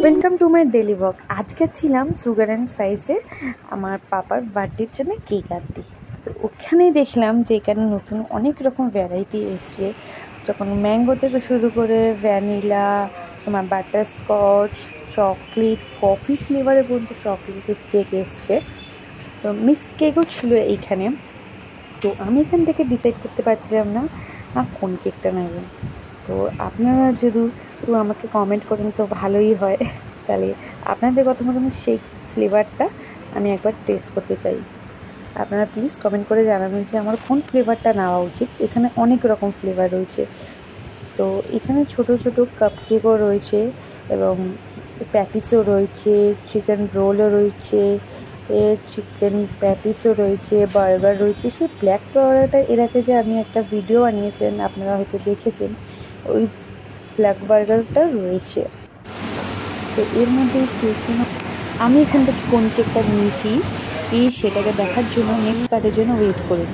Welcome to my daily walk. আজকে ছিলাম sugar and স্পাইসে আমার পাপার বার্থডের জন্য কেক আনতে। তো ওখানেই দেখলাম যে এখানে নতুন অনেক রকম ভ্যারাইটি এসছে, যখন ম্যাঙ্গো থেকে শুরু করে ভ্যানিলা, তোমার বাটারস্কচ, চকলেট, কফি ফ্লেভারের পর্যন্ত চকলেটের কেক এসছে। তো মিক্স কেকও ছিল এইখানে। তো আমি এখান থেকে ডিসাইড করতে পারছিলাম না কোন কেকটা নেব। তো আপনারা যদি আমাকে কমেন্ট করেন তো ভালোই হয়, তাহলে আপনাদের কথা মতন সেই ফ্লেভারটা আমি একবার টেস্ট করতে চাই। আপনারা প্লিজ কমেন্ট করে জানাবেন যে আমার কোন ফ্লেভারটা নেওয়া উচিত। এখানে অনেক রকম ফ্লেভার রয়েছে। তো এখানে ছোট ছোট কাপ কেকও রয়েছে এবং প্যাটিসও রয়েছে, চিকেন রোলও রয়েছে, চিকেন প্যাটিসও রয়েছে, বার্গার রয়েছে। সেই ব্ল্যাক বার্গারটা এর আগে যে আমি একটা ভিডিও বানিয়েছেন, আপনারা হয়তো দেখেছেন, ওই ব্ল্যাক বার্গারটা রয়েছে। তো এর মধ্যে কেকগুলো আমি এখান থেকে কোন কেকটা নিয়েছি সেটাকে দেখার জন্য নেক্সট পার্টের জন্য ওয়েট করুন।